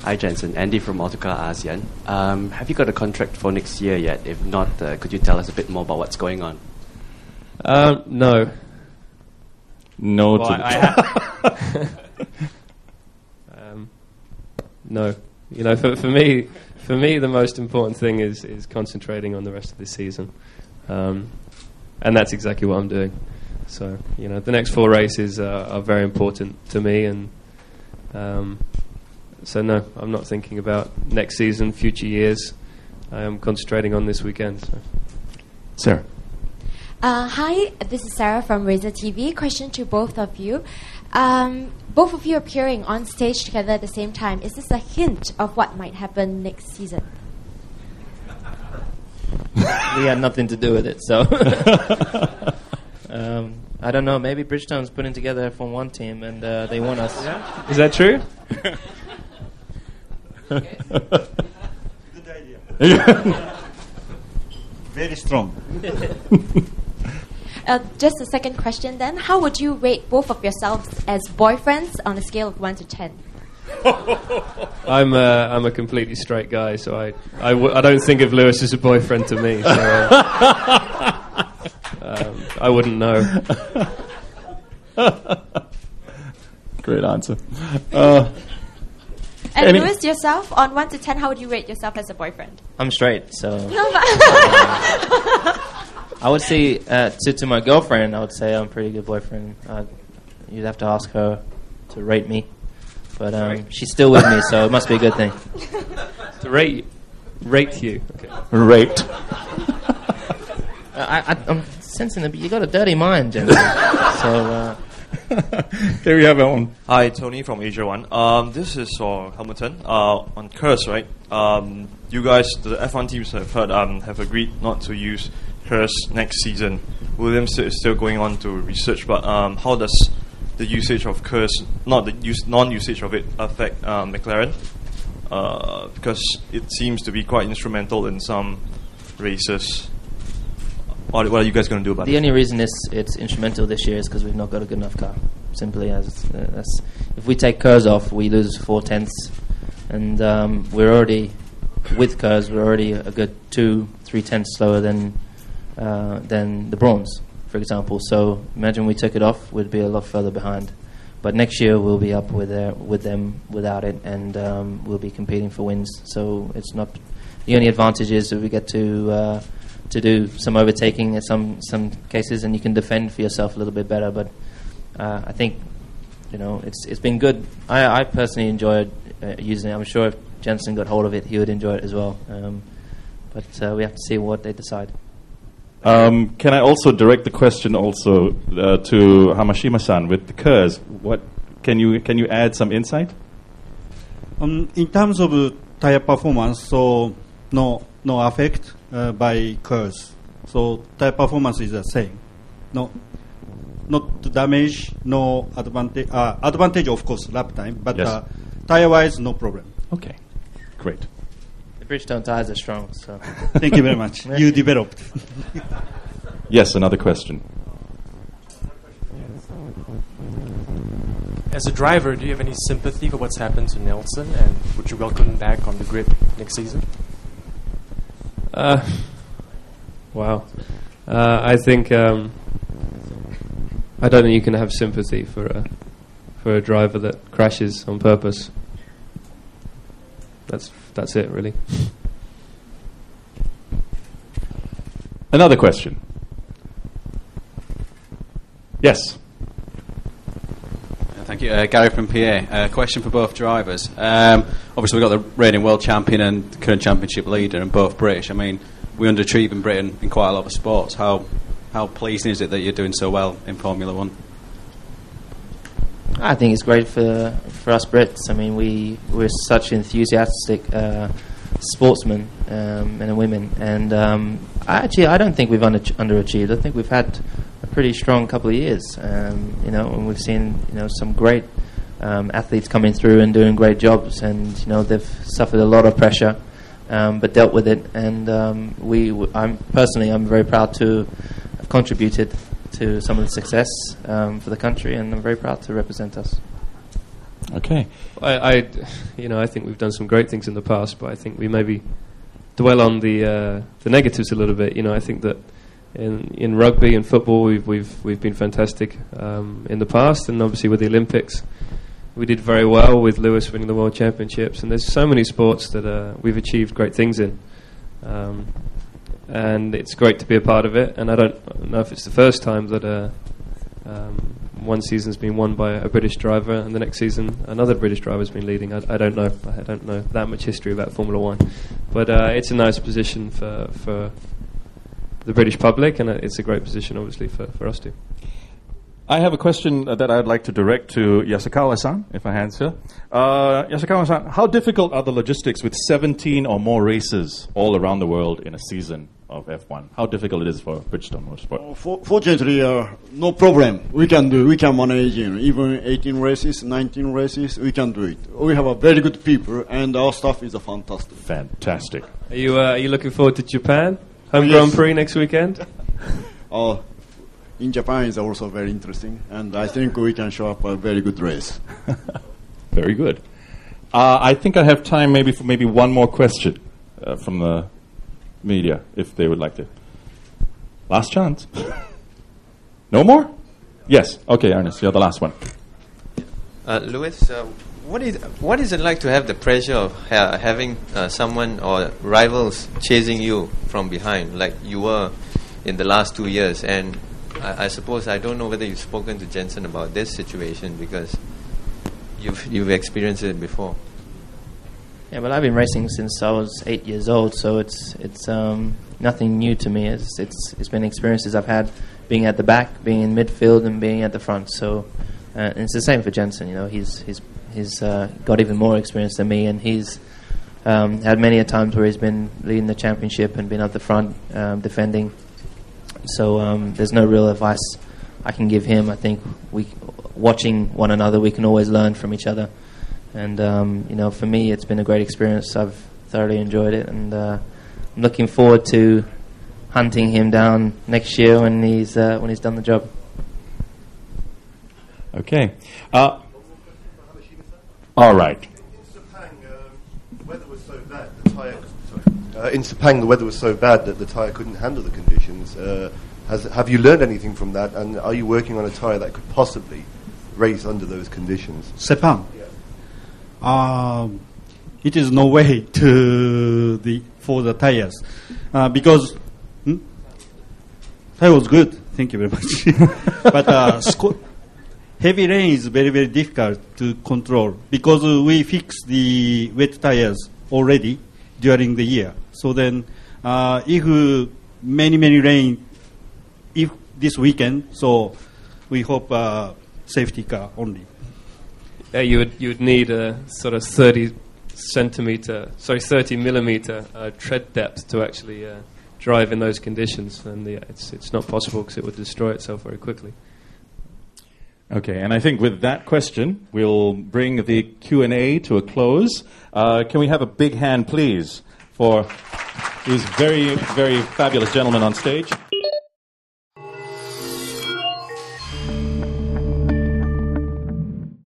Hi, Jenson. Andy from Autocar ASEAN. Have you got a contract for next year yet? If not, could you tell us a bit more about what's going on? No. No. Well, no. You know, for me, the most important thing is concentrating on the rest of this season, and that's exactly what I'm doing. So, you know, the next 4 races are very important to me, and so no, I'm not thinking about next season, future years. I am concentrating on this weekend. So. Sarah. Hi, this is Sarah from Razor TV. Question to both of you. Both of you appearing on stage together at the same time. Is this a hint of what might happen next season? We had nothing to do with it, so... I don't know. Maybe Bridgestone's putting together a Formula 1 team and they want us. Yeah? Is that true? Good idea. Very strong. Just a second question then. How would you rate both of yourselves as boyfriends on a scale of 1 to 10? I'm a completely straight guy, so I don't think of Lewis as a boyfriend to me. So, I wouldn't know. Great answer. And Lewis, yourself, on 1 to 10, how would you rate yourself as a boyfriend? I'm straight, so... I would say, to my girlfriend, I would say I'm a pretty good boyfriend. You'd have to ask her to rate me. But she's still with me, so it must be a good thing. To rate you. Okay. Rate. I'm sensing that you got a dirty mind, Jenson. So... There we have our own. Hi, Tony from Asia One. This is for Hamilton. On Curse, right? You guys, the F1 teams have heard, have agreed not to use Curse next season. Williams is still going on to research, but how does the usage of Curse, not the non-usage of it, affect McLaren? Because it seems to be quite instrumental in some races. What are you guys going to do about it? The only reason it's instrumental this year is because we've not got a good enough car. Simply as if we take KERS off, we lose 4/10, and we're already with KERS. We're already a good 2-3 slower than the Bronze, for example. So imagine we took it off, we'd be a lot further behind. But next year we'll be up with them without it, and we'll be competing for wins. So it's not the only advantage is that we get to do some overtaking in some cases, and you can defend for yourself a little bit better. But I think it's been good. I personally enjoyed using it. I'm sure if Jenson got hold of it, he would enjoy it as well. But we have to see what they decide. Can I also direct the question also to Hamashima-san with the KERS? What can you add some insight? In terms of tire performance, so no effect by KERS. So tire performance is the same. No, not damage, no advantage. Advantage of course lap time, but yes. Tire-wise no problem. Okay, great. The Bridgestone tires are strong. So thank you very much. You developed. Yes, another question. As a driver, do you have any sympathy for what's happened to Nelson, and would you welcome him back on the grid next season? Wow. I think I don't think you can have sympathy for a driver that crashes on purpose. That's it, really. Another question. Yes. Thank you. Gary from PA. Question for both drivers. Obviously, we've got the reigning world champion and current championship leader, and both British. I mean, we underachieve in Britain in quite a lot of sports. How pleasing is it that you're doing so well in Formula One? I think it's great for us Brits. I mean, we're such enthusiastic sportsmen and women, and I don't think we've underachieved. I think we've had a pretty strong couple of years, and we've seen some great athletes coming through and doing great jobs, and they've suffered a lot of pressure, but dealt with it. And I'm very proud to have contributed to some of the success for the country, and I'm very proud to represent us. Okay. I think we've done some great things in the past, but I think we maybe dwell on the negatives a little bit. I think that in rugby and football we've been fantastic in the past, and obviously with the Olympics we did very well with Lewis winning the World Championships, and there's so many sports that we've achieved great things in, and it's great to be a part of it. And I don't know if it's the first time that one season's been won by a British driver, and the next season another British driver's been leading. I don't know. I don't know that much history about Formula One, but it's a nice position for the British public, and it's a great position, obviously, for us too. I have a question that I'd like to direct to Yasukawa-san, if I answer. Yasukawa-san, how difficult are the logistics with 17 or more races all around the world in a season of F1? How difficult it is for Bridgestone Motorsport? Fortunately, no problem. We can manage even 18 races, 19 races. We can do it. We have a very good people, and our staff is fantastic. Fantastic. Are you looking forward to Japan? Home Grand Prix next weekend? In Japan is also very interesting, and I think we can show up a very good race. Very good. I think I have time for one more question from the media, if they would like to. Last chance. No more? Yes. Okay, Ernest, you're the last one. Lewis, what is it like to have the pressure of having someone or rivals chasing you from behind, like you were in the last 2 years? And I suppose, I don't know whether you've spoken to Jenson about this situation, because you've experienced it before. Yeah, well, I've been racing since I was 8 years old, so it's nothing new to me. It's been experiences I've had being at the back, being in midfield, and being at the front. So and it's the same for Jenson. He's got even more experience than me, and he's had many a times where he's been leading the championship and been at the front defending. So there's no real advice I can give him. I think watching one another, we can always learn from each other. And for me, it's been a great experience. I've thoroughly enjoyed it, and I'm looking forward to hunting him down next year when he's done the job. Okay. All right. In Sepang, the weather was so bad that the tyre couldn't handle the conditions. Have you learned anything from that, and are you working on a tyre that could possibly race under those conditions? Sepang. Yeah. It is no way for the tires because tire was good. Thank you very much. But heavy rain is very, very difficult to control because we fixed the wet tires already during the year. So then, if many rain, if this weekend, so we hope safety car only. Yeah, you would need a sort of 30 millimeter tread depth to actually drive in those conditions, and it's not possible because it would destroy itself very quickly. Okay, and I think with that question, we'll bring the Q&A to a close. Can we have a big hand, please, for these very, very fabulous gentlemen on stage?